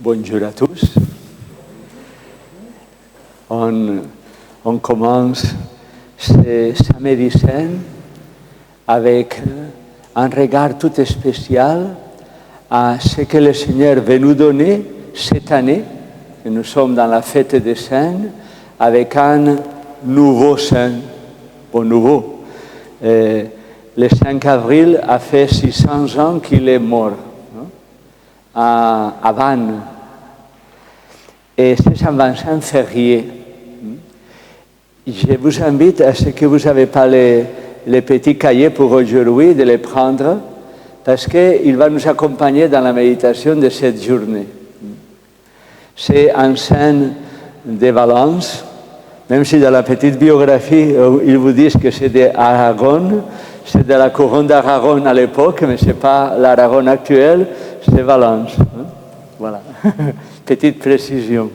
Bonjour à tous. On commence ce samedi saint avec un regard tout spécial à ce que le Seigneur veut nous donner cette année. Et nous sommes dans la fête des saints avec un nouveau saint, bon nouveau. Le 5 avril a fait 600 ans qu'il est mort, à Vannes. Et c'est Saint Vincent Ferrier. Je vous invite à ce que vous n'avez pas les petits cahiers pour aujourd'hui, de les prendre, parce qu'il va nous accompagner dans la méditation de cette journée. C'est un saint de Valence, même si dans la petite biographie, ils vous disent que c'est d'Aragon, c'est de la couronne d'Aragon à l'époque, mais ce n'est pas l'Aragon actuel, c'est Valence. Voilà, petite précision.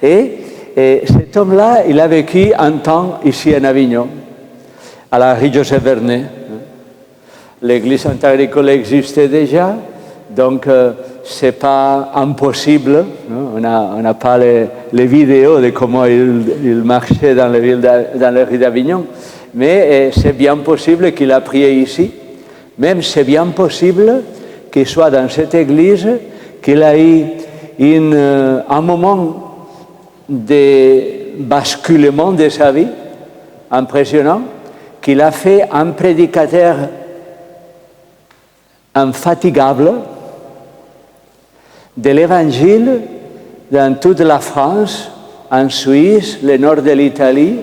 Et cet homme-là, il a vécu un temps ici en Avignon, à la rue Joseph Vernet. L'église Saint-Agricole existait déjà, donc ce n'est pas impossible. On n'a pas les vidéos de comment il marchait dans la rue d'Avignon, mais c'est bien possible qu'il a prié ici. Même c'est bien possible qu'il soit dans cette église, qu'il a eu un moment de basculement de sa vie impressionnant, qu'il a fait un prédicateur infatigable de l'Évangile dans toute la France, en Suisse, le nord de l'Italie,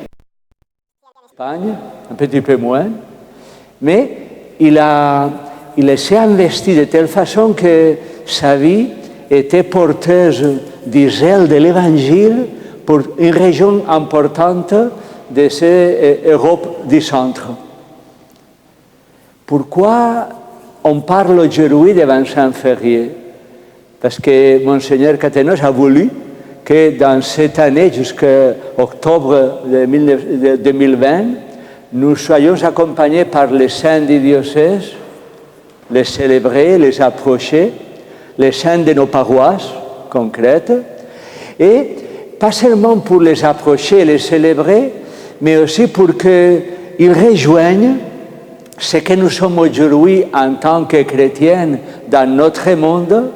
en Espagne, un petit peu moins, mais il s'est investi de telle façon que sa vie était porteuse du zèle de l'Évangile pour une région importante de cette Europe du centre. Pourquoi on parle aujourd'hui de Vincent Ferrier? Parce que Monseigneur Catenos a voulu que dans cette année, jusqu'à octobre 2020, nous soyons accompagnés par les saints du diocèse, les célébrer, les approcher, les saints de nos paroisses concrètes, et pas seulement pour les approcher et les célébrer, mais aussi pour qu'ils rejoignent ce que nous sommes aujourd'hui en tant que chrétiens dans notre monde.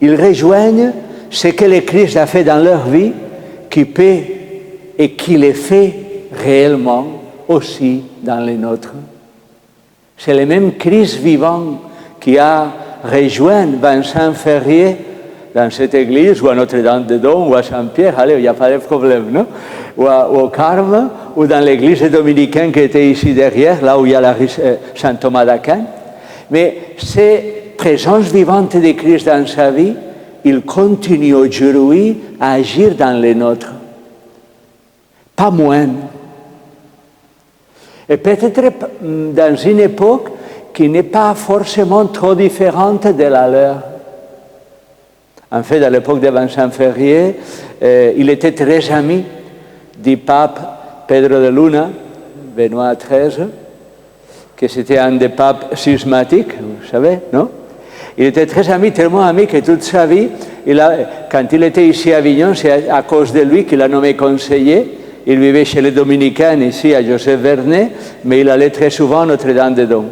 Ils rejoignent ce que le Christ a fait dans leur vie, qui peut et qui les fait réellement aussi dans les nôtres. C'est le même Christ vivant qui a rejoint Vincent Ferrier dans cette église, ou à Notre-Dame-des-Doms, ou à Saint-Pierre, allez, il n'y a pas de problème, non? Ou au Carme, ou dans l'église dominicaine qui était ici derrière, là où il y a la rue Saint-Thomas d'Aquin. Mais cette présence vivante de Christ dans sa vie, il continue aujourd'hui à agir dans les nôtres. Pas moins. Et peut-être dans une époque qui n'est pas forcément trop différente de la leur. En fait, à l'époque de Vincent Ferrier, il était très ami du pape Pedro de Luna, Benoît XIII, que c'était un des papes schismatiques, vous savez, non? Il était très ami, tellement ami que toute sa vie, quand il était ici à Avignon, c'est à cause de lui qu'il a nommé conseiller. Il vivait chez les Dominicains, ici à Joseph Vernet, mais il allait très souvent à Notre-Dame-des-Doms.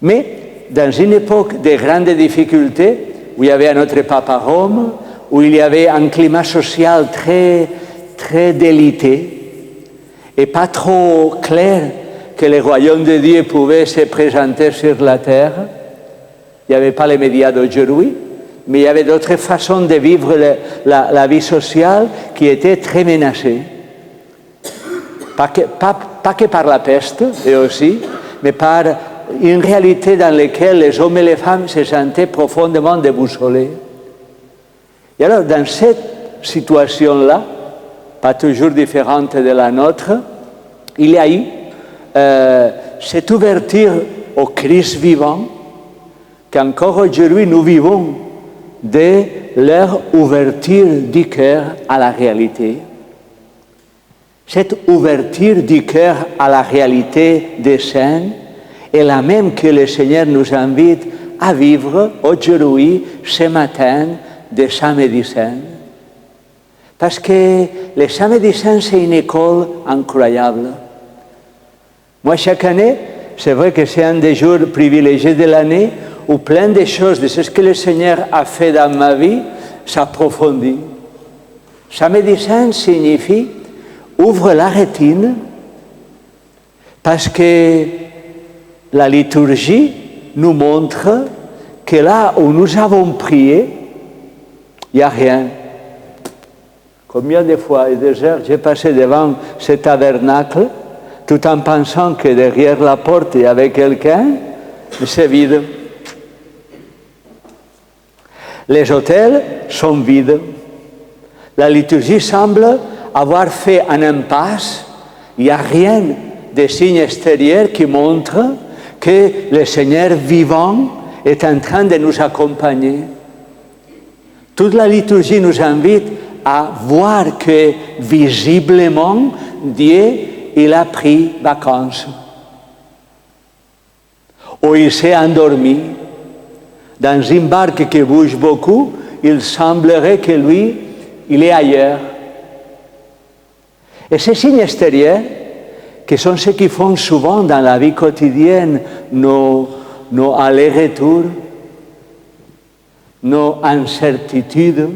Mais dans une époque de grandes difficultés, où il y avait un autre pape à Rome, où il y avait un climat social très, très délité, et pas trop clair que le royaume de Dieu pouvait se présenter sur la terre. Il n'y avait pas les médias d'aujourd'hui, mais il y avait d'autres façons de vivre la vie sociale qui étaient très menacées. Pas que par la peste, et aussi, mais par une réalité dans laquelle les hommes et les femmes se sentaient profondément déboussolés. Et alors, dans cette situation-là, pas toujours différente de la nôtre, il y a eu cette ouverture au Christ vivant, qu'encore aujourd'hui nous vivons, de leur ouverture du cœur à la réalité. Cette ouverture du cœur à la réalité des saints est la même que le Seigneur nous invite à vivre aujourd'hui, ce matin, de Samedi Saint. Parce que le Samedi Saint, c'est une école incroyable. Moi, chaque année, c'est vrai que c'est un des jours privilégiés de l'année où plein de choses de ce que le Seigneur a fait dans ma vie s'approfondit. Samedi Saint signifie ouvre la rétine parce que la liturgie nous montre que là où nous avons prié, il n'y a rien. Combien de fois et des heures j'ai passé devant ce tabernacle tout en pensant que derrière la porte il y avait quelqu'un, mais c'est vide. Les autels sont vides. La liturgie semble avoir fait un impasse. Il n'y a rien de signe extérieur qui montre que le Seigneur vivant est en train de nous accompagner. Toute la liturgie nous invite à voir que visiblement Dieu il a pris vacances. Ou il s'est endormi. Dans une barque qui bouge beaucoup, il semblerait que lui, il est ailleurs. Et ces signes extérieurs, qui sont ceux qui font souvent dans la vie quotidienne nos allers-retours, nos incertitudes,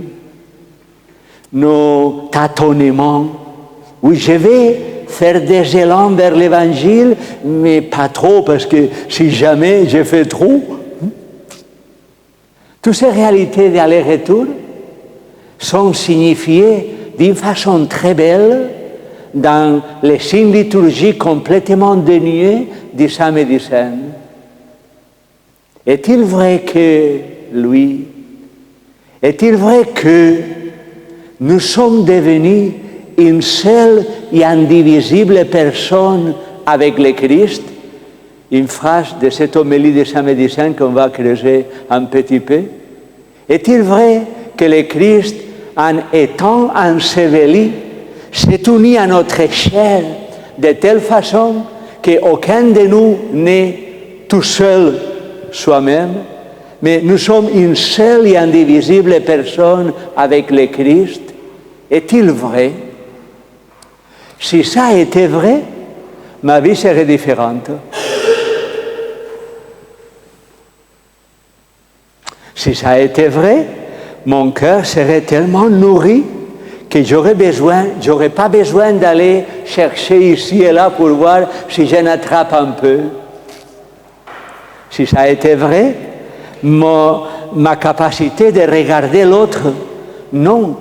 nos tâtonnements. Oui, je vais faire des élans vers l'Évangile, mais pas trop, parce que si jamais je fais trop. Toutes ces réalités d'aller-retour sont signifiées d'une façon très belle dans les signes liturgiques complètement dénués du Samedi Saint. Est-il vrai que lui, est-il vrai que nous sommes devenus une seule et indivisible personne avec le Christ? Une phrase de cette homélie de Samedi Saint qu'on va creuser un petit peu. Est-il vrai que le Christ, en étant enseveli, s'est uni à notre chair de telle façon qu'aucun de nous n'est tout seul soi-même, mais nous sommes une seule et indivisible personne avec le Christ? Est-il vrai? Si ça était vrai, ma vie serait différente. Si ça était vrai, mon cœur serait tellement nourri que j'aurais pas besoin d'aller chercher ici et là pour voir si j'en attrape un peu. Si ça était vrai, ma capacité de regarder l'autre, non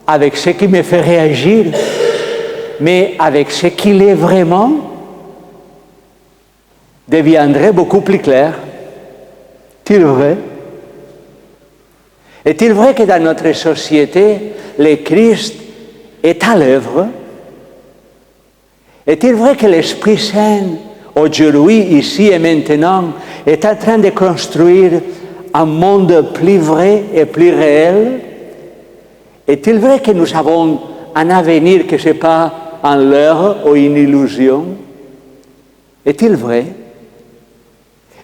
avec ce qui me fait réagir, mais avec ce qu'il est vraiment, deviendrait beaucoup plus clair. Est-il vrai? Est-il vrai que dans notre société, le Christ est à l'œuvre? Est-il vrai que l'Esprit Saint, aujourd'hui, ici et maintenant, est en train de construire un monde plus vrai et plus réel? Est-il vrai que nous avons un avenir que ce n'est pas un leurre ou une illusion? Est-il vrai?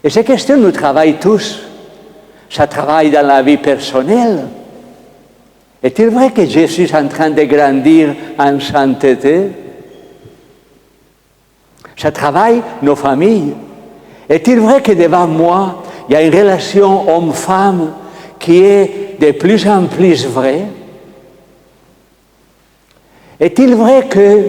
Et ces questions nous travaillent tous. Ça travaille dans la vie personnelle. Est-il vrai que je suis en train de grandir en sainteté? Ça travaille nos familles. Est-il vrai que devant moi, il y a une relation homme-femme qui est de plus en plus vraie? Est-il vrai que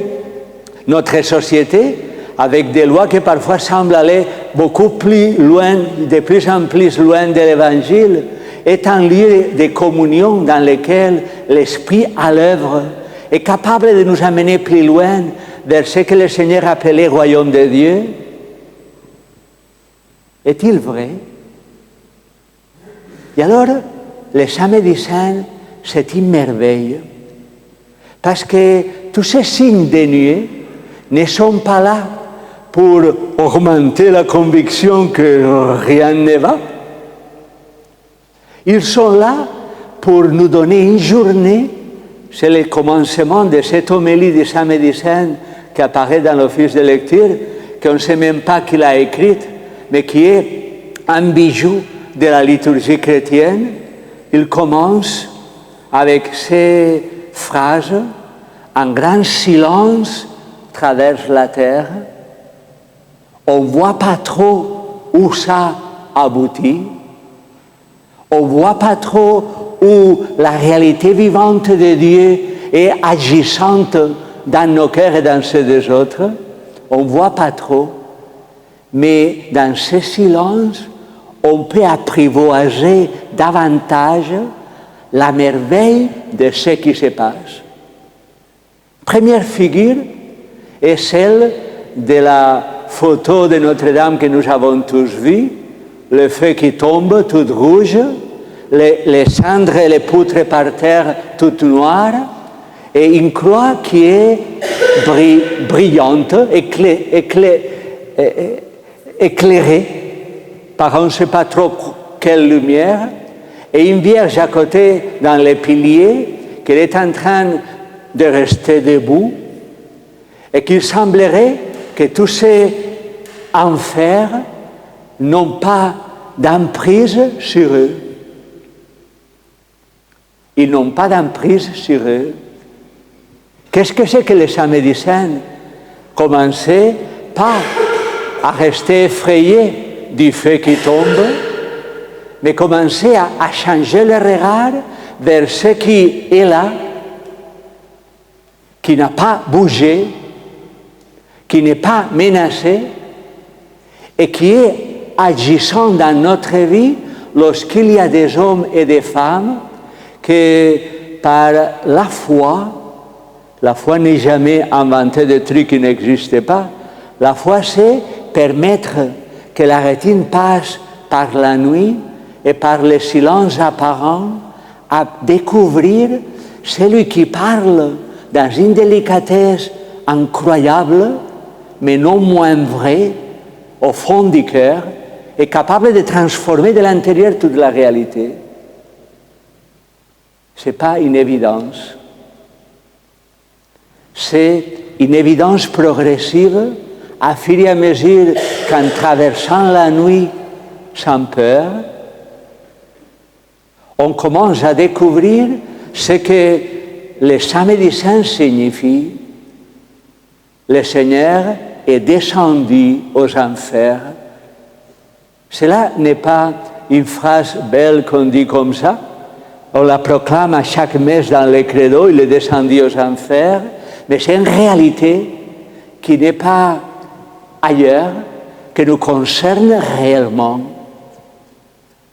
notre société, avec des lois qui parfois semblent aller beaucoup plus loin, de plus en plus loin de l'Évangile, est un lieu de communion dans lequel l'Esprit à l'œuvre est capable de nous amener plus loin vers ce que le Seigneur appelait royaume de Dieu? Est-il vrai? Et alors, le Samedi Saint, c'est une merveille. Parce que tous ces signes dénués ne sont pas là pour augmenter la conviction que rien ne va. Ils sont là pour nous donner une journée, c'est le commencement de cette homélie du Samedi Saint qui apparaît dans l'office de lecture, qu'on ne sait même pas qui l'a écrite, mais qui est un bijou de la liturgie chrétienne, il commence avec ces phrases: un grand silence traverse la terre, on ne voit pas trop où ça aboutit, on ne voit pas trop où la réalité vivante de Dieu est agissante dans nos cœurs et dans ceux des autres, on ne voit pas trop, mais dans ce silence, on peut apprivoiser davantage la merveille de ce qui se passe. Première figure est celle de la photo de Notre-Dame que nous avons tous vue, le feu qui tombe tout rouge, les cendres et les poutres par terre toutes noires, et une croix qui est brillante, éclairée par on ne sait pas trop quelle lumière, et une vierge à côté dans les piliers qui est en train de rester debout, et qu'il semblerait que tous ces enfers n'ont pas d'emprise sur eux. Ils n'ont pas d'emprise sur eux. Qu'est-ce que c'est que les samedis saints? Commencez pas à rester effrayés du feu qui tombe, mais commencez à changer le regard vers ce qui est là, qui n'a pas bougé, qui n'est pas menacé et qui est agissant dans notre vie lorsqu'il y a des hommes et des femmes que par la foi n'est jamais inventer des trucs qui n'existent pas. La foi, c'est permettre que la rétine passe par la nuit et par le silence apparent à découvrir celui qui parle dans une délicatesse incroyable, mais non moins vraie, au fond du cœur, est capable de transformer de l'intérieur toute la réalité. Ce n'est pas une évidence. C'est une évidence progressive, à fur et à mesure qu'en traversant la nuit sans peur, on commence à découvrir ce que le samedi saint signifie. Le Seigneur est descendu aux enfers. Cela n'est pas une phrase belle qu'on dit comme ça. On la proclame à chaque messe dans le credo, il est descendu aux enfers, mais c'est une réalité qui n'est pas ailleurs, qui nous concerne réellement.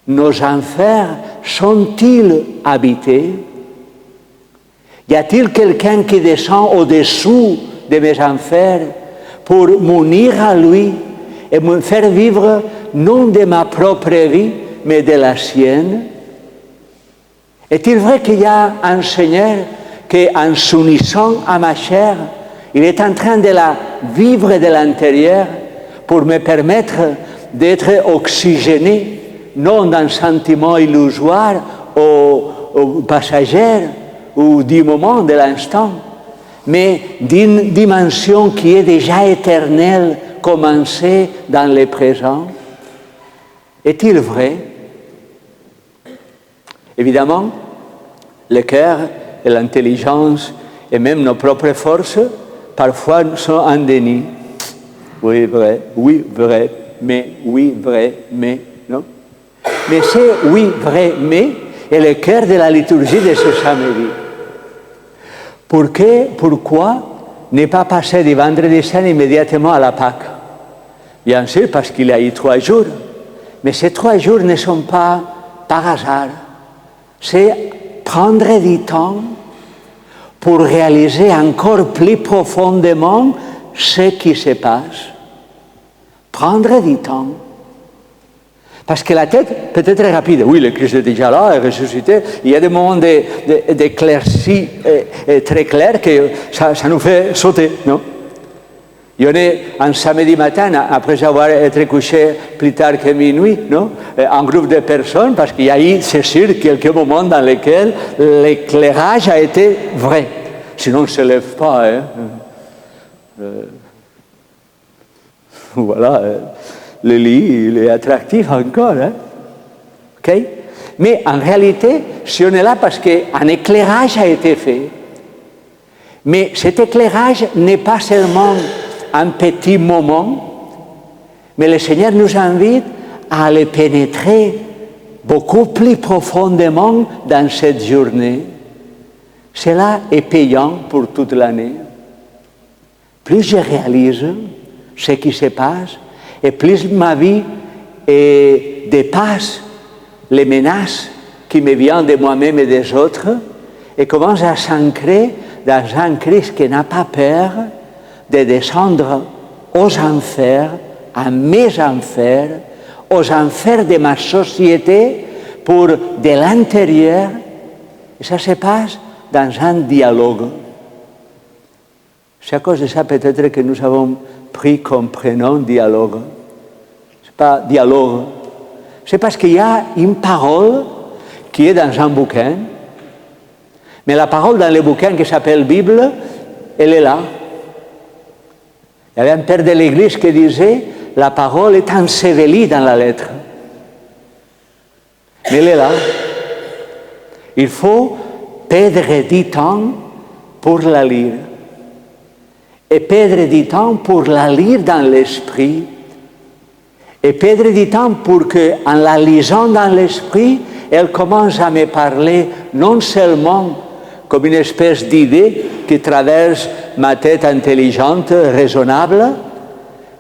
Nos enfers sont-ils habités? Y a-t-il quelqu'un qui descend au-dessous de mes enfers pour m'unir à lui et me faire vivre non de ma propre vie, mais de la sienne? Est-il vrai qu'il y a un Seigneur qui, en s'unissant à ma chair, il est en train de la vivre de l'intérieur pour me permettre d'être oxygéné, non d'un sentiment illusoire ou passager ou du moment, de l'instant, mais d'une dimension qui est déjà éternelle, commencée dans le présent? Est-il vrai? Évidemment, le cœur et l'intelligence et même nos propres forces, parfois sont en déni. Oui, vrai, mais, non? Mais c'est oui, vrai, mais est le cœur de la liturgie de ce samedi. Pourquoi ne pas passer du vendredi saint immédiatement à la Pâque? Bien sûr, parce qu'il y a eu 3 jours. Mais ces 3 jours ne sont pas par hasard. C'est prendre du temps pour réaliser encore plus profondément ce qui se passe. Prendre du temps. Parce que la tête peut être rapide. Oui, le Christ est déjà là, est ressuscité. Il y a des moments d'éclaircie très clairs que ça nous fait sauter, non? Il y en a un samedi matin, après avoir été couché plus tard que minuit, non? Un groupe de personnes, parce qu'il y a eu, c'est sûr, quelques moments dans lesquels l'éclairage a été vrai. Sinon, on ne se lève pas. Hein? Voilà, le lit, il est attractif encore. Hein? Okay? Mais en réalité, si on est là parce qu'un éclairage a été fait, mais cet éclairage n'est pas seulement un petit moment, mais le Seigneur nous invite à aller pénétrer beaucoup plus profondément dans cette journée. Cela est payant pour toute l'année. Plus je réalise ce qui se passe, et plus ma vie dépasse les menaces qui me viennent de moi-même et des autres, et commence à s'ancrer dans un Christ qui n'a pas peur de descendre aux enfers, à mes enfers, aux enfers de ma société, pour de l'intérieur, et ça se passe dans un dialogue. C'est à cause de ça peut-être que nous avons pris comme prénom dialogue. Ce n'est pas dialogue. C'est parce qu'il y a une parole qui est dans un bouquin, mais la parole dans le bouquin qui s'appelle Bible, elle est là. Il y avait un père de l'Église qui disait « La parole est ensevelie dans la lettre ». Mais elle est là. Il faut perdre du temps pour la lire. Et perdre du temps pour la lire dans l'esprit. Et perdre du temps pour qu'en la lisant dans l'esprit, elle commence à me parler non seulement comme une espèce d'idée qui traverse ma tête intelligente, raisonnable,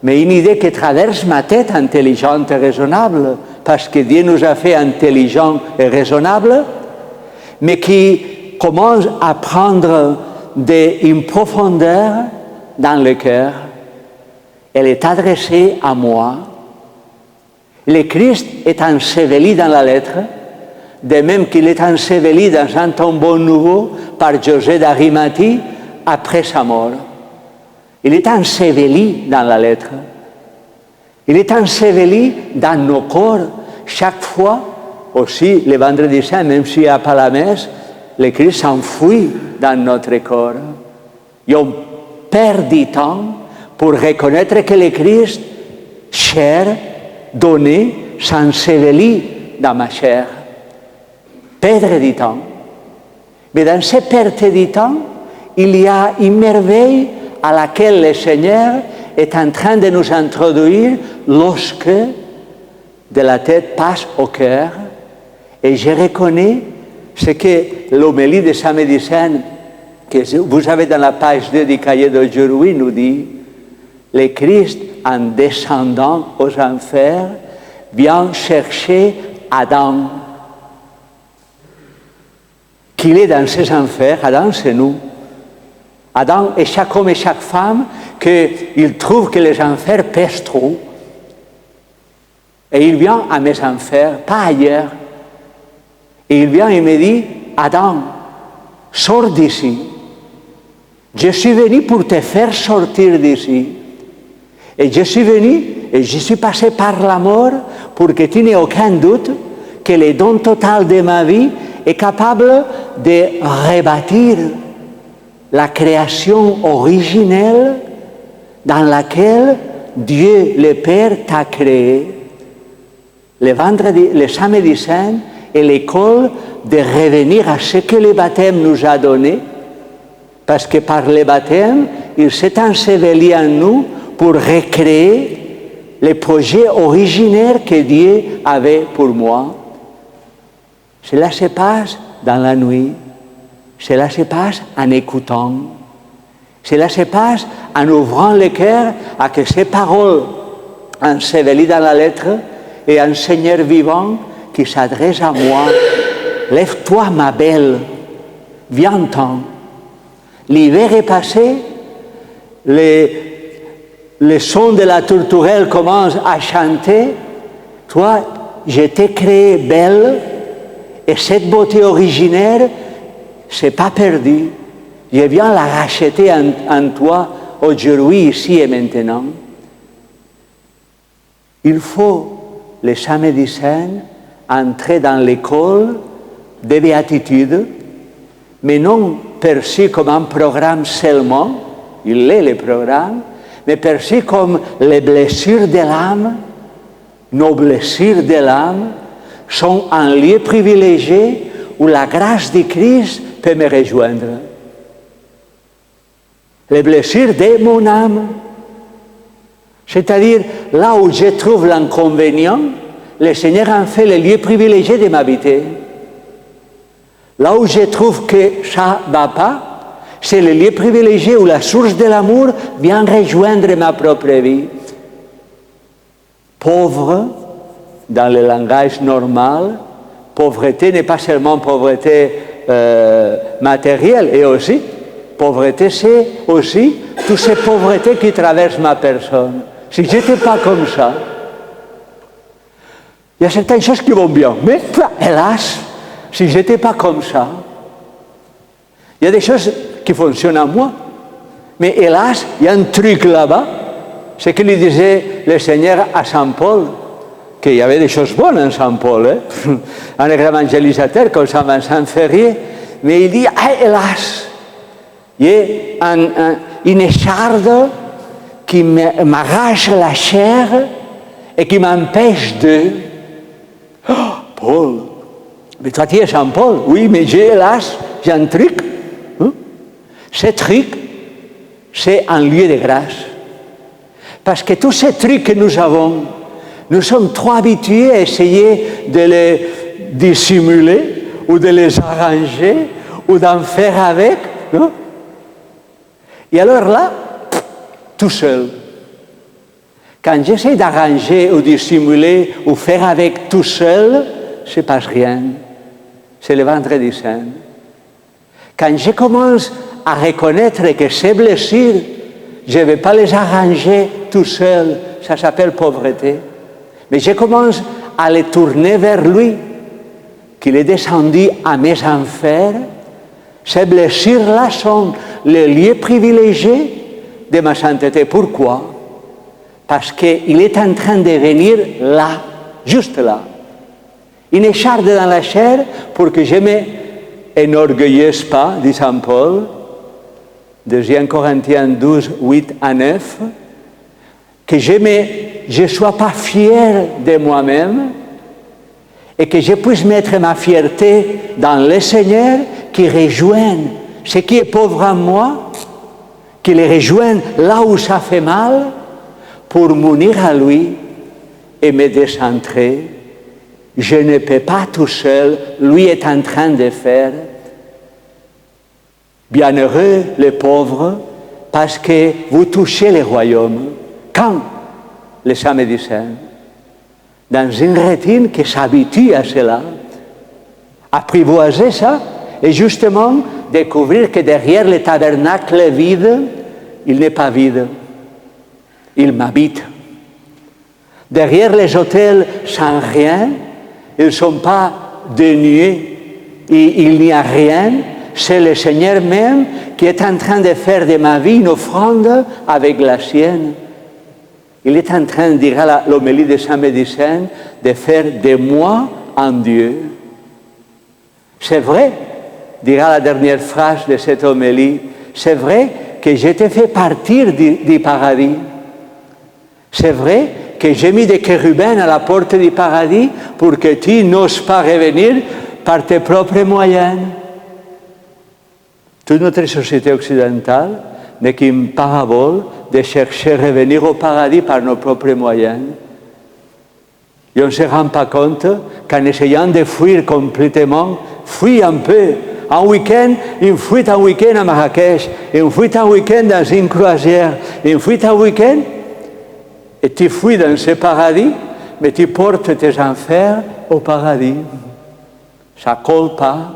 mais une idée qui traverse ma tête intelligente et raisonnable, parce que Dieu nous a fait intelligents et raisonnables, mais qui commence à prendre une profondeur dans le cœur. Elle est adressée à moi. Le Christ est enseveli dans la lettre, de même qu'il est enseveli dans un tombeau nouveau par Joseph d'Arimathie après sa mort. Il est enseveli dans la lettre. Il est enseveli dans nos corps. Chaque fois, aussi le vendredi saint, même s'il n'y a pas la messe, le Christ s'enfuit dans notre corps. Et on perd du temps pour reconnaître que le Christ, chair, donné, s'ensevelit dans ma chair. Perdre du temps. Mais dans cette perte du temps, il y a une merveille à laquelle le Seigneur est en train de nous introduire lorsque de la tête passe au cœur. Et je reconnais ce que l'homélie de Samedi Saint, que vous avez dans la page 2 du cahier d'aujourd'hui, nous dit « Le Christ, en descendant aux enfers, vient chercher Adam. » Qu'il est dans ces enfers, Adam, c'est nous. Adam est chaque homme et chaque femme qu'il trouve que les enfers pèsent trop. Et il vient à mes enfers, pas ailleurs. Et il vient et me dit, Adam, sors d'ici. Je suis venu pour te faire sortir d'ici. Et je suis venu et je suis passé par la mort pour que tu n'aies aucun doute que le don total de ma vie est capable de rebâtir la création originelle dans laquelle Dieu le Père t'a créé. Le samedi saint est l'école de revenir à ce que le baptême nous a donné, parce que par le baptême, il s'est enseveli en nous pour recréer le projet originaire que Dieu avait pour moi. Cela se passe dans la nuit. Cela se passe en écoutant. Cela se passe en ouvrant le cœur à que ces paroles ensevelies dans la lettre et un Seigneur vivant qui s'adresse à moi. Lève-toi, ma belle, viens-t'en. L'hiver est passé, les sons de la tourterelle commencent à chanter. Toi, je t'ai créé belle, et cette beauté originaire, c'est pas perdu. Je viens la racheter en toi aujourd'hui, ici et maintenant. Il faut, le samedi saint, entrer dans l'école des béatitudes, mais non perçu comme un programme seulement, il est le programme, mais perçu comme les blessures de l'âme, nos blessures de l'âme, sont un lieu privilégié où la grâce du Christ peut me rejoindre. Les blessures de mon âme, c'est-à-dire là où je trouve l'inconvénient, le Seigneur en fait le lieu privilégié de m'habiter. Là où je trouve que ça ne va pas, c'est le lieu privilégié où la source de l'amour vient rejoindre ma propre vie. Pauvre, dans le langage normal, pauvreté n'est pas seulement pauvreté matérielle, et aussi, pauvreté, c'est aussi toutes ces pauvretés qui traversent ma personne. Si je n'étais pas comme ça, il y a certaines choses qui vont bien, mais hélas, si je n'étais pas comme ça, il y a des choses qui fonctionnent en moi, mais hélas, il y a un truc là-bas, c'est que lui disait le Seigneur à Saint Paul, qu'il y avait des choses bonnes en Saint Paul, un évangélisateur comme Saint Vincent Ferrier, mais il dit, ah, hélas, il y a une écharde qui m'arrache la chair et qui m'empêche de... Oh, Paul, mais toi tu es Saint Paul, oui, mais hélas, j'ai un truc. Ce truc, c'est un lieu de grâce. Parce que tous ces trucs que nous avons, nous sommes trop habitués à essayer de les dissimuler ou de les arranger ou d'en faire avec. Non? Et alors là, tout seul. Quand j'essaie d'arranger ou dissimuler ou faire avec tout seul, il ne se passe rien. C'est le vendredi saint. Quand je commence à reconnaître que ces blessures, je ne vais pas les arranger tout seul, ça s'appelle pauvreté. Mais je commence à les tourner vers lui, qu'il est descendu à mes enfers. Ces blessures-là sont le lieu privilégié de ma sainteté. Pourquoi? Parce qu'il est en train de venir là, juste là. Une écharde dans la chair pour que je ne m'enorgueillisse pas, dit Saint Paul, 2 Corinthiens 12, 8 à 9, que je ne sois pas fier de moi-même et que je puisse mettre ma fierté dans le Seigneur qui rejoigne ce qui est pauvre en moi, qui le rejoigne là où ça fait mal, pour m'unir à lui et me décentrer. Je ne peux pas tout seul, lui est en train de faire. Bienheureux les pauvres, parce que vous touchez le royaume. Quand? Le samedi saint. Dans une rétine qui s'habitue à cela. Apprivoiser ça, et justement découvrir que derrière le tabernacle vide, il n'est pas vide. Il m'habite. Derrière les autels sans rien, ils ne sont pas dénués, et il n'y a rien. C'est le Seigneur même qui est en train de faire de ma vie une offrande avec la sienne. Il est en train, dira l'homélie de Samedi Saint, de faire de moi un Dieu. C'est vrai, dira la dernière phrase de cette homélie, c'est vrai que je t'ai fait partir du paradis. C'est vrai que j'ai mis des chérubins à la porte du paradis pour que tu n'oses pas revenir par tes propres moyens. Toute notre société occidentale n'est qu'une parabole de chercher à revenir au paradis par nos propres moyens. Et on ne se rend pas compte qu'en essayant de fuir complètement, fuis un peu. Un week-end, une fuite un week-end à Marrakech, une fuite un week-end dans une croisière, une fuite un week-end, et tu fuis dans ce paradis, mais tu portes tes enfers au paradis. Ça ne colle pas.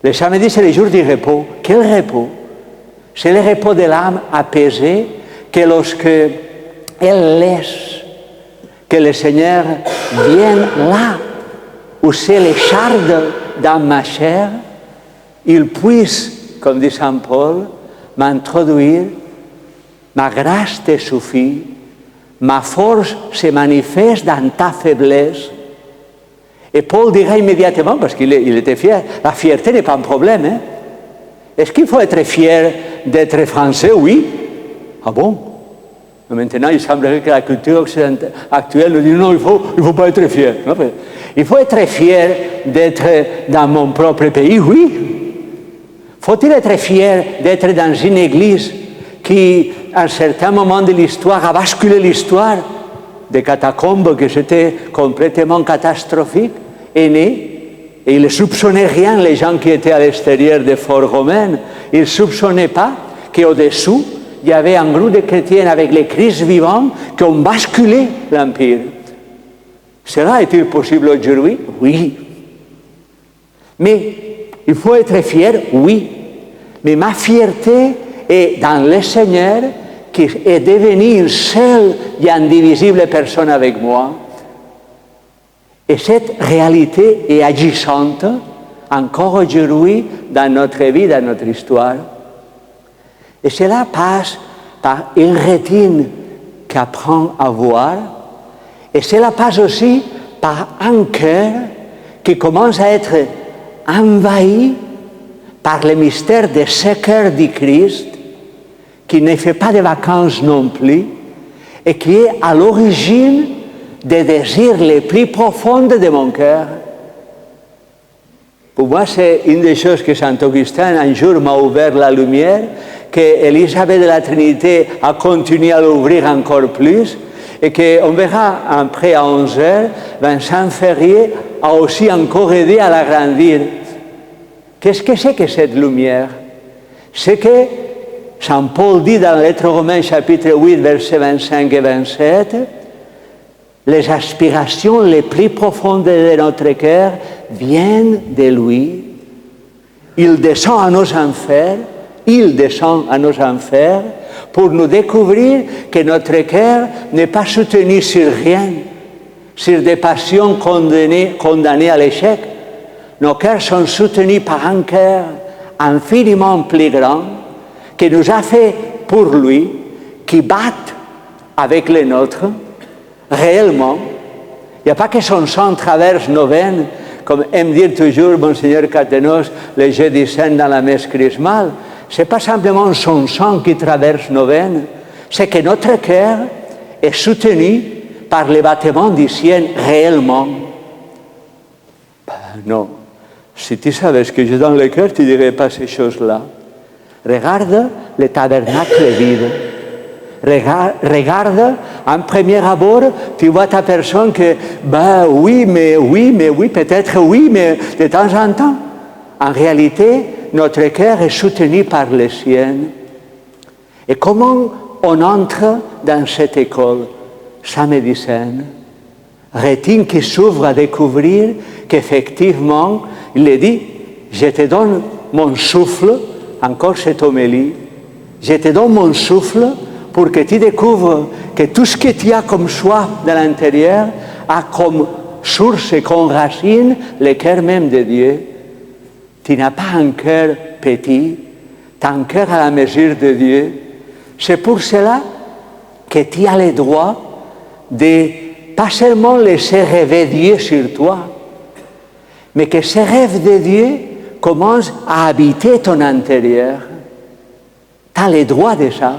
Le samedi, c'est le jour du repos. Quel repos? C'est le repos de l'âme apaisée que lorsque elle laisse que le Seigneur vienne là où c'est l'écharde dans ma chair, il puisse, comme dit Saint Paul, m'introduire. Ma grâce te suffit, ma force se manifeste dans ta faiblesse. Et Paul dira immédiatement, parce qu'il était fier, la fierté n'est pas un problème. Hein? Est-ce qu'il faut être fier d'être français? Oui. Ah bon? Maintenant, il semblerait que la culture actuelle nous dit non, il faut pas être fier. Non, il faut être fier d'être dans mon propre pays, oui. Faut-il être fier d'être dans une église qui, à un certain moment de l'histoire, a basculé l'histoire des catacombes, que c'était complètement catastrophique, est né, et ils ne soupçonnaient rien, les gens qui étaient à l'extérieur des forts romains, ils ne soupçonnaient pas qu'au-dessous, il y avait un groupe de chrétiens avec les Christ vivants qui ont basculé l'Empire. Cela est-il possible aujourd'hui? Oui. Mais il faut être fier, oui. Mais ma fierté est dans le Seigneur qui est devenu une seule et indivisible personne avec moi. Et cette réalité est agissante encore aujourd'hui dans notre vie, dans notre histoire. Et cela passe par une rétine qui apprend à voir, et cela passe aussi par un cœur qui commence à être envahi par le mystère de ce cœur du Christ, qui ne fait pas de vacances non plus, et qui est à l'origine des désirs les plus profonds de mon cœur. Pour moi, c'est une des choses que Saint Augustin, un jour, m'a ouvert la lumière, qu'Élisabeth de la Trinité a continué à l'ouvrir encore plus, et qu'on verra après à 11h, Vincent Ferrier a aussi encore aidé à l'agrandir. Qu'est-ce que c'est que cette lumière? C'est que Saint Paul dit dans la lettre aux Romains, chapitre 8, versets 25 et 27, les aspirations les plus profondes de notre cœur viennent de lui. Il descend à nos enfers, pour nous découvrir que notre cœur n'est pas soutenu sur rien, sur des passions condamnées à l'échec. Nos cœurs sont soutenus par un cœur infiniment plus grand qui nous a fait pour lui, qui bat avec les nôtres, réellement. Il n'y a pas que son sang traverse nos veines, comme aime dire toujours Monseigneur Catenos, le jeudi saint dans la messe chrismale. Ce n'est pas simplement son sang qui traverse nos veines, c'est que notre cœur est soutenu par les battements du ciel réellement. Non. Si tu savais ce que j'ai dans le cœur, tu ne dirais pas ces choses-là. Regarde le tabernacle vide. Regarde, en premier abord, tu vois ta personne que, oui, peut-être oui, mais de temps en temps. En réalité, notre cœur est soutenu par le ciel. Et comment on entre dans cette école samedi saint? Rétine qui s'ouvre à découvrir qu'effectivement, il dit, je te donne mon souffle, encore cette homélie, je te donne mon souffle pour que tu découvres que tout ce que tu as comme soif de l'intérieur a comme source et comme racine le cœur même de Dieu. Tu n'as pas un cœur petit, tu as un cœur à la mesure de Dieu. C'est pour cela que tu as le droit de pas seulement laisser rêver Dieu sur toi, mais que ce rêve de Dieu commence à habiter ton intérieur. Tu as le droit de ça.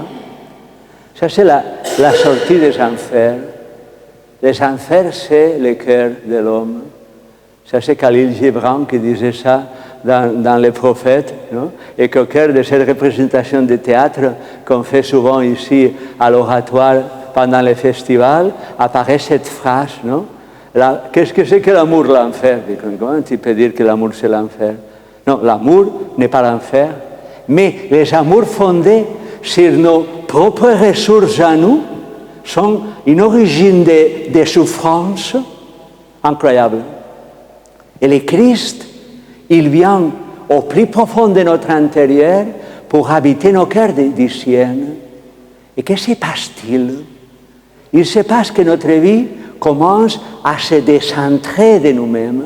Ça, c'est la sortie des enfers. Les enfers, c'est le cœur de l'homme. Ça, c'est Khalil Gibran qui disait ça dans Les Prophètes, non? Et qu'au cœur de cette représentation de théâtre qu'on fait souvent ici à l'oratoire pendant les festivals, apparaît cette phrase, non? Qu'est-ce que c'est que l'amour, l'enfer? Comment tu peux dire que l'amour, c'est l'enfer? Non, l'amour n'est pas l'enfer, mais les amours fondés sur nos propres ressources à nous sont une origine de souffrance incroyable. Et le Christ, il vient au plus profond de notre intérieur pour habiter nos cœurs du ciel. Et que se passe-t-il? Il se passe que notre vie commence à se décentrer de nous-mêmes.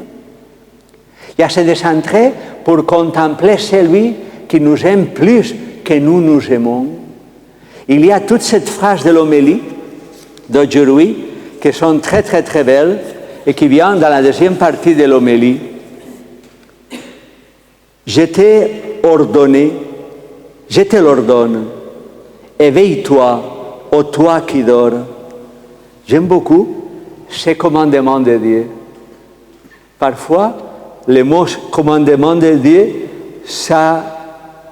Et à se décentrer pour contempler celui qui nous aime plus que nous aimons. Il y a toute cette phrase de l'homélie d'aujourd'hui qui sont très très très belles et qui vient dans la deuxième partie de l'homélie. Je te l'ordonne, éveille-toi, ô toi qui dors. J'aime beaucoup ces commandements de Dieu. Parfois, le mot commandement de Dieu, ça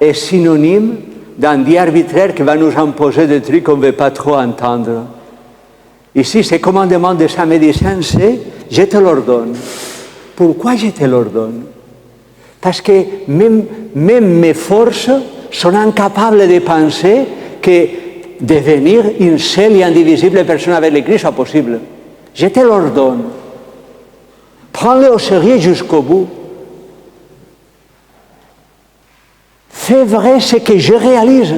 est synonyme d'un Dieu arbitraire qui va nous imposer des trucs qu'on ne veut pas trop entendre. Ici, ces commandements de Saint Médecin, c'est « je te l'ordonne ». Pourquoi je te l'ordonne? Parce que même mes forces sont incapables de penser que devenir une seule et indivisible personne avec le Christ soit possible. Je te l'ordonne. Prends-le au sérieux jusqu'au bout. Fais vrai ce que je réalise.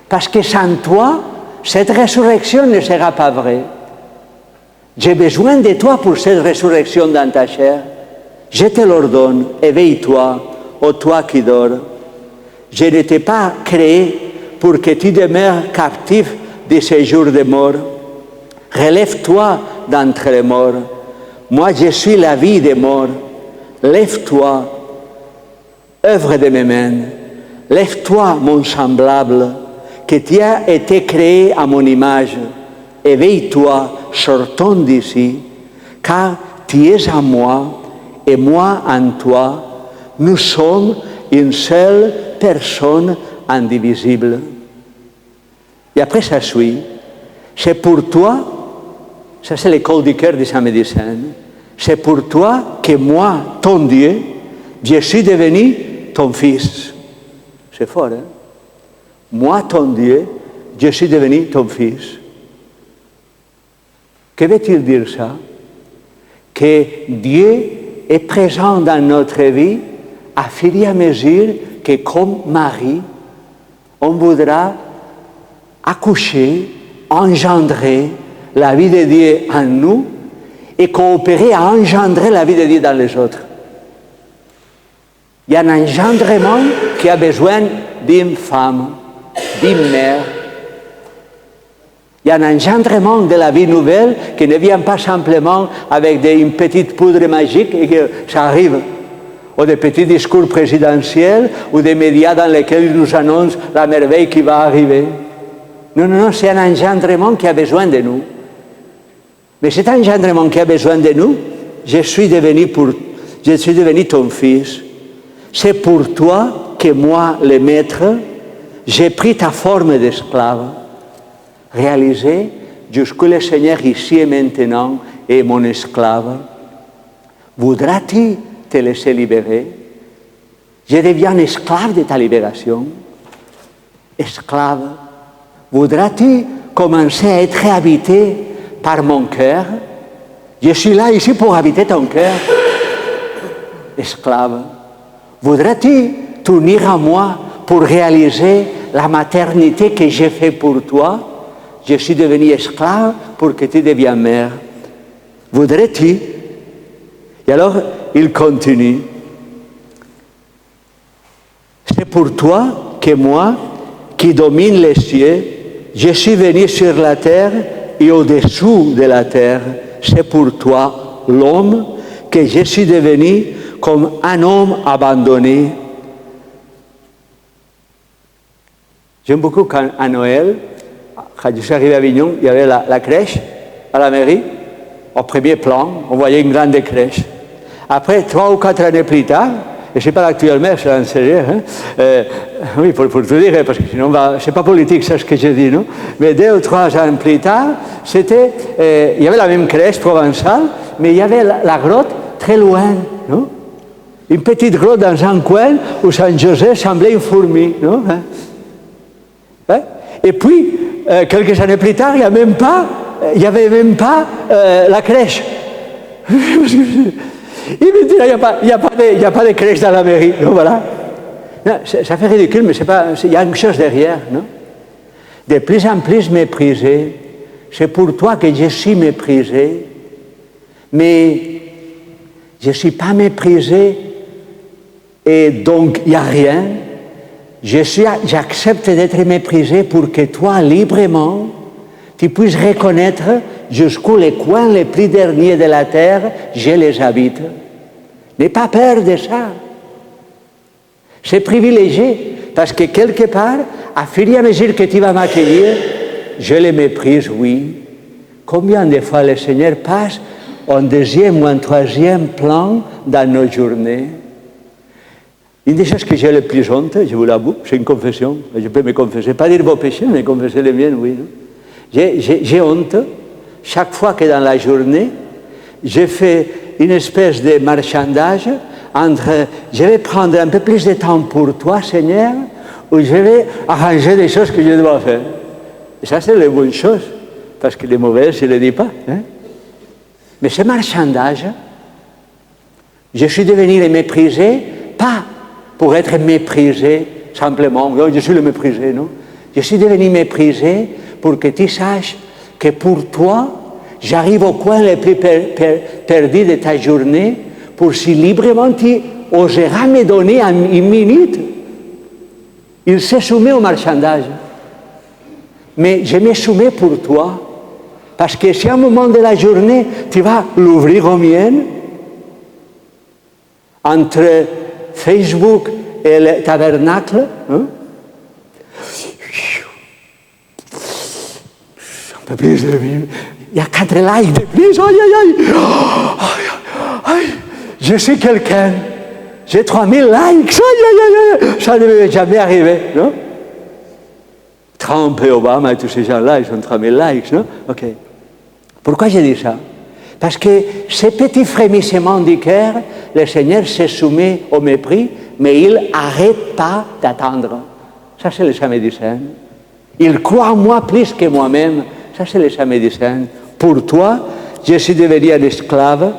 Parce que sans toi, cette résurrection ne sera pas vraie. J'ai besoin de toi pour cette résurrection dans ta chair. Je te l'ordonne, éveille-toi, ô toi qui dors. Je ne t'ai pas créé pour que tu demeures captif de ces jours de mort. Relève-toi d'entre les morts. Moi, je suis la vie des morts. Lève-toi, œuvre de mes mains. Lève-toi, mon semblable, que tu as été créé à mon image. Éveille-toi, sortons d'ici, car tu es en moi et moi en toi. Nous sommes une seule personne indivisible. Et après ça suit, c'est pour toi, ça c'est l'école du cœur de Saint Médecin, c'est pour toi que moi, ton Dieu, je suis devenu ton fils. C'est fort, hein? Moi, ton Dieu, je suis devenu ton fils. Que veut-il dire ça? Que Dieu est présent dans notre vie à fur et à mesure que, comme Marie, on voudra accoucher, engendrer la vie de Dieu en nous et coopérer à engendrer la vie de Dieu dans les autres. Il y a un engendrement qui a besoin d'une femme, d'une mère. Il y a un engendrement de la vie nouvelle qui ne vient pas simplement avec une petite poudre magique et que ça arrive. Ou des petits discours présidentiels ou des médias dans lesquels ils nous annoncent la merveille qui va arriver. Non, non, non, c'est un engendrement qui a besoin de nous. Mais cet engendrement qui a besoin de nous, je suis devenu ton fils. C'est pour toi que moi, le maître, j'ai pris ta forme d'esclave. Réalisé jusqu'où le Seigneur ici et maintenant est mon esclave. Voudras-tu te laisser libérer? Je deviens esclave de ta libération. Esclave. Voudras-tu commencer à être habité par mon cœur? Je suis là ici pour habiter ton cœur. Esclave. Voudras-tu t'unir à moi pour réaliser la maternité que j'ai faite pour toi? Je suis devenu esclave pour que tu deviennes mère. Voudrais-tu? Et alors, il continue. C'est pour toi que moi, qui domine les cieux, je suis venu sur la terre et au-dessous de la terre. C'est pour toi, l'homme, que je suis devenu comme un homme abandonné. J'aime beaucoup quand à Noël, quand je suis arrivé à Avignon, il y avait la crèche à la mairie. Au premier plan, on voyait une grande crèche. Après, 3 ou 4 années plus tard, et je ne sais pas l'actuellement, c'est un sérieux, oui, pour tout dire, parce que sinon, c'est pas politique, ça, ce que je dis, non? Mais 2 ou 3 ans plus tard, il y avait la même crèche provençale, mais il y avait la grotte très loin, non? Une petite grotte dans un coin où Saint-Joseph semblait une fourmi, non? Et puis, quelques années plus tard, il n'y avait même pas la crèche. Il me dit, il n'y a pas de crèche dans la mairie. Donc, voilà. Non, ça fait ridicule, mais il y a une chose derrière. Non? De plus en plus méprisé. C'est pour toi que je suis méprisé. Mais je ne suis pas méprisé et donc il n'y a rien. J'accepte d'être méprisé pour que toi, librement, tu puisses reconnaître jusqu'où les coins les plus derniers de la terre, je les habite. N'aie pas peur de ça. C'est privilégié, parce que quelque part, à fur et à mesure que tu vas m'accueillir, je les méprise, oui. Combien de fois le Seigneur passe en deuxième ou en troisième plan dans nos journées? Une des choses que j'ai le plus honte, je vous l'avoue, c'est une confession. Je peux me confesser, pas dire vos péchés, mais confesser les miens, oui. J'ai honte chaque fois que dans la journée, je fais une espèce de marchandage entre je vais prendre un peu plus de temps pour toi, Seigneur, ou je vais arranger des choses que je dois faire. Et ça, c'est les bonnes choses, parce que les mauvaises, je ne les dis pas. Hein? Mais ce marchandage, je suis devenu le méprisé, pas pour être méprisé simplement, je suis le méprisé, non. Je suis devenu méprisé pour que tu saches que pour toi, j'arrive au coin le plus perdu de ta journée pour si librement tu oseras me donner une minute. Il se soumet au marchandage. Mais je me soumets pour toi. Parce que si à un moment de la journée, tu vas l'ouvrir au mien, entre Facebook et le tabernacle, hein? Un peu plus de vie. Il y a 4 likes de plus. Aïe, aïe, aïe. Aïe. Je suis quelqu'un. J'ai 3000 likes. Aïe, aïe, aïe. Ça ne m'est jamais arrivé, non? Trump et Obama et tous ces gens-là, ils ont 3000 likes, non? Ok. Pourquoi j'ai dit ça? Parce que ces petits frémissements du cœur, le Seigneur se soumet au mépris, mais il n'arrête pas d'attendre. Ça, c'est le Samedi Saint. Il croit en moi plus que moi-même. Ça, c'est le Samedi Saint. Pour toi, je suis devenu un esclave.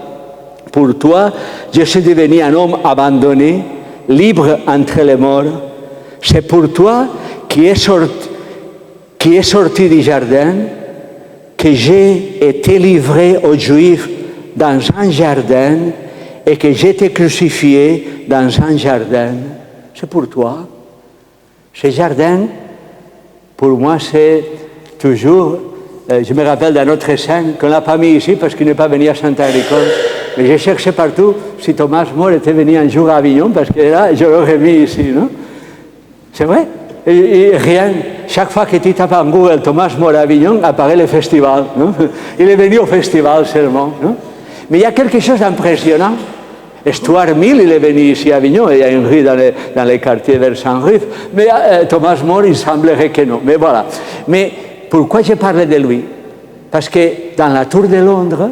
Pour toi, je suis devenu un homme abandonné, libre entre les morts. C'est pour toi qui est sorti du jardin, que j'ai été livré aux Juifs dans un jardin et que j'ai été crucifié dans un jardin. C'est pour toi. Ce jardin, pour moi, c'est toujours... je me rappelle d'un autre scène qu'on n'a pas mis ici parce qu'il n'est pas venu à Saint-Agricole. Mais j'ai cherché partout si Thomas More était venu un jour à Avignon parce que là, je l'aurais mis ici, non? C'est vrai? Et rien. Chaque fois que tu tapes en Google Thomas More à Avignon, apparaît le festival. Non? Il est venu au festival seulement. Non? Mais il y a quelque chose d'impressionnant. Stuart Mill, il est venu ici à Avignon, il y a une rue dans les quartiers vers Saint-Ruf, mais Thomas More, il semblerait que non. Mais voilà. Mais pourquoi je parle de lui? Parce que dans la Tour de Londres,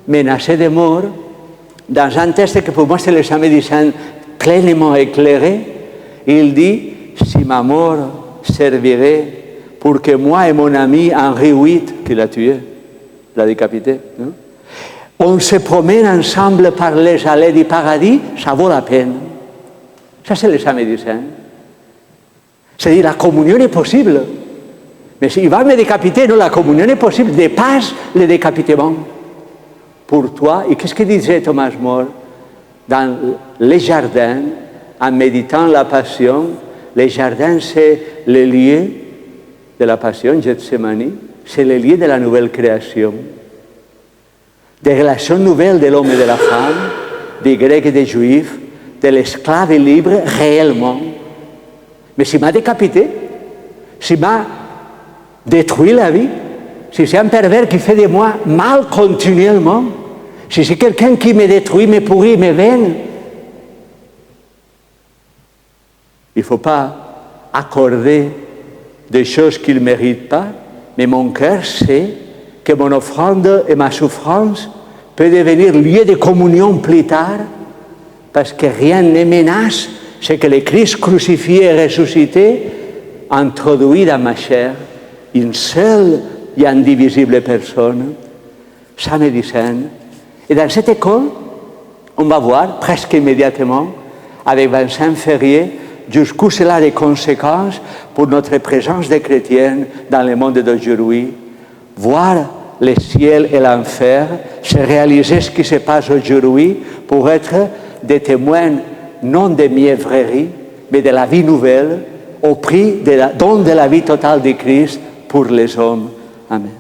menacé de mort, dans un texte que pour moi c'est le Samedi Saint pleinement éclairé, il dit « Si ma mort servirait pour que moi et mon ami Henri VIII, qui l'a tué, l'a décapité, non? On se promène ensemble par les allées du paradis, ça vaut la peine. » Ça c'est le Samedi Saint. C'est-à-dire la communion est possible. Mais s'il va me décapiter, non, la communion est possible, dépasse le décapitement. Pour toi, et qu'est-ce que disait Thomas More? Dans les jardins, en méditant la passion, les jardins, c'est le lieu de la passion, Gethsemane, c'est le lieu de la nouvelle création. Des relations nouvelles de l'homme et de la femme, des Grecs et des Juifs, de l'esclave et libre réellement. Mais s'il m'a décapité, s'il m'a détruit la vie, si c'est un pervers qui fait de moi mal continuellement, si c'est quelqu'un qui me détruit, me pourrit, me veine, il ne faut pas accorder des choses qu'il ne mérite pas, mais mon cœur sait que mon offrande et ma souffrance peut devenir lieu de communion plus tard, parce que rien ne menace ce que le Christ crucifié et ressuscité introduit dans ma chair, une seule et indivisible personne, Samedi Saint. Et dans cette école, on va voir presque immédiatement, avec Vincent Ferrier, jusqu'où cela a des conséquences pour notre présence de chrétiens dans le monde d'aujourd'hui. Voir le ciel et l'enfer, se réaliser ce qui se passe aujourd'hui pour être des témoins non de mièvrerie, mais de la vie nouvelle, au prix de la don de la vie totale de Christ pour les hommes. Amen.